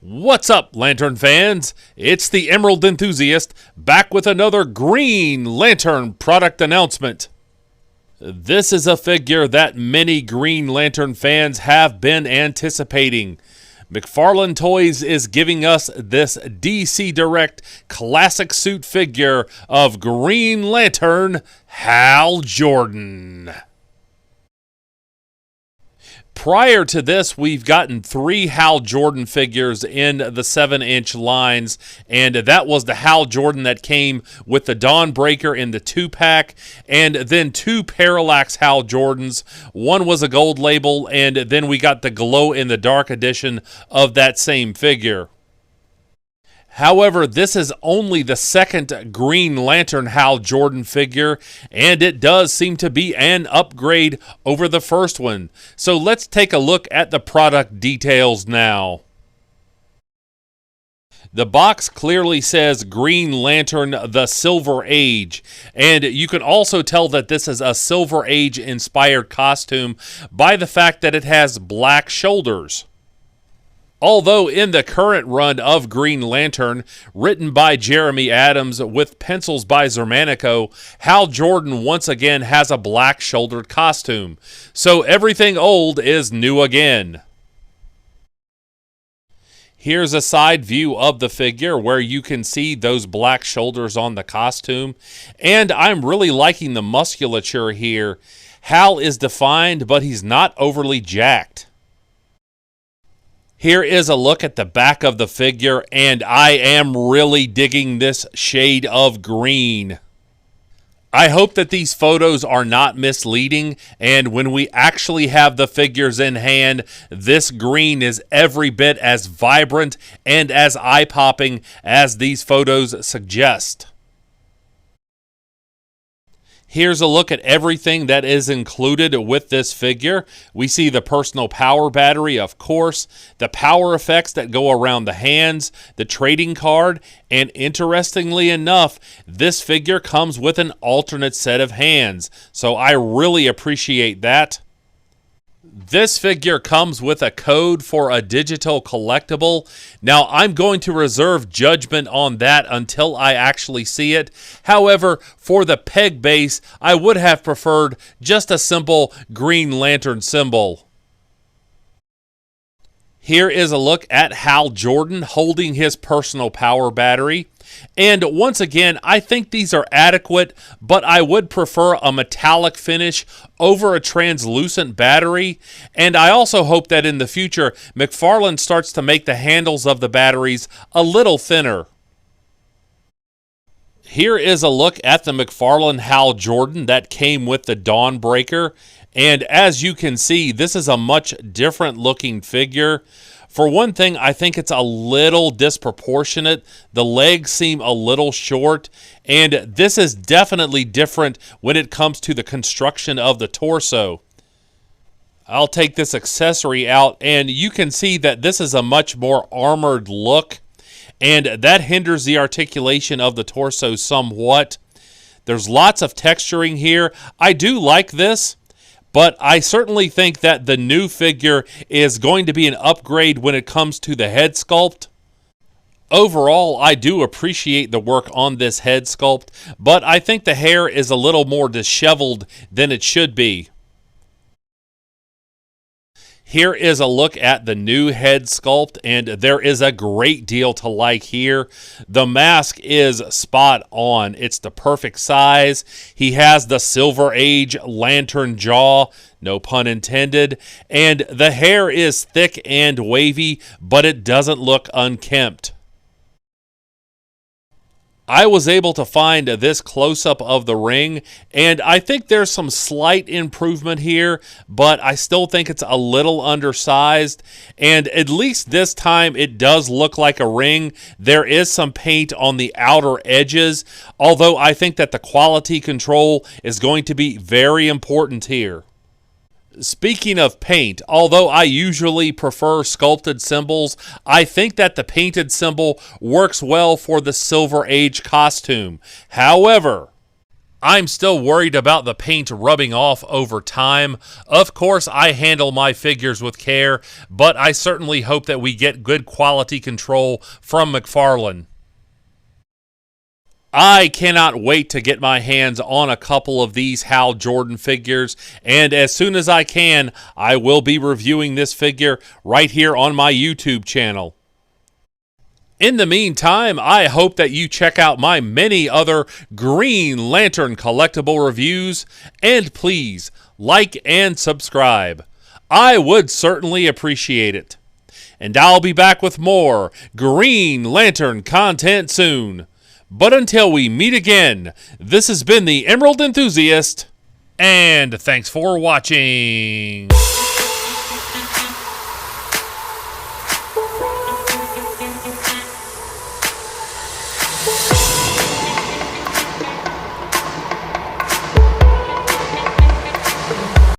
What's up, Lantern fans? It's the Emerald Enthusiast, back with another Green Lantern product announcement. This is a figure that many Green Lantern fans have been anticipating. McFarlane Toys is giving us this DC Direct classic suit figure of Green Lantern Hal Jordan. Prior to this, we've gotten 3 Hal Jordan figures in the 7-inch lines, and that was the Hal Jordan that came with the Dawnbreaker in the 2-pack, and then 2 Parallax Hal Jordans. One was a gold label, and then we got the Glow in the Dark edition of that same figure. However, this is only the second Green Lantern Hal Jordan figure, and it does seem to be an upgrade over the first one. So let's take a look at the product details now. The box clearly says Green Lantern the Silver Age, and you can also tell that this is a Silver Age inspired costume by the fact that it has black shoulders. Although in the current run of Green Lantern, written by Jeremy Adams with pencils by Zermanico, Hal Jordan once again has a black-shouldered costume. So everything old is new again. Here's a side view of the figure where you can see those black shoulders on the costume. And I'm really liking the musculature here. Hal is defined, but he's not overly jacked. Here is a look at the back of the figure, and I am really digging this shade of green. I hope that these photos are not misleading, and when we actually have the figures in hand, this green is every bit as vibrant and as eye-popping as these photos suggest. Here's a look at everything that is included with this figure. We see the personal power battery, of course, the power effects that go around the hands, the trading card, and interestingly enough, this figure comes with an alternate set of hands, so I really appreciate that. This figure comes with a code for a digital collectible. Now, I'm going to reserve judgment on that until I actually see it. However, for the peg base, I would have preferred just a simple Green Lantern symbol. Here is a look at Hal Jordan holding his personal power battery. And once again, I think these are adequate, but I would prefer a metallic finish over a translucent battery. And I also hope that in the future, McFarlane starts to make the handles of the batteries a little thinner. Here is a look at the McFarlane Hal Jordan that came with the Dawnbreaker. And as you can see, this is a much different looking figure. For one thing, I think it's a little disproportionate. The legs seem a little short, and this is definitely different when it comes to the construction of the torso. I'll take this accessory out, and you can see that this is a much more armored look, and that hinders the articulation of the torso somewhat. There's lots of texturing here. I do like this. But I certainly think that the new figure is going to be an upgrade when it comes to the head sculpt. Overall, I do appreciate the work on this head sculpt, but I think the hair is a little more disheveled than it should be. Here is a look at the new head sculpt, and there is a great deal to like here. The mask is spot on. It's the perfect size. He has the Silver Age lantern jaw, no pun intended, and the hair is thick and wavy, but it doesn't look unkempt. I was able to find this close-up of the ring, and I think there's some slight improvement here, but I still think it's a little undersized, and at least this time it does look like a ring. There is some paint on the outer edges, although I think that the quality control is going to be very important here. Speaking of paint, although I usually prefer sculpted symbols, I think that the painted symbol works well for the Silver Age costume. However, I'm still worried about the paint rubbing off over time. Of course, I handle my figures with care, but I certainly hope that we get good quality control from McFarlane. I cannot wait to get my hands on a couple of these Hal Jordan figures, and as soon as I can, I will be reviewing this figure right here on my YouTube channel. In the meantime, I hope that you check out my many other Green Lantern collectible reviews, and please like and subscribe. I would certainly appreciate it. And I'll be back with more Green Lantern content soon. But until we meet again, this has been the Emerald Enthusiast, and thanks for watching.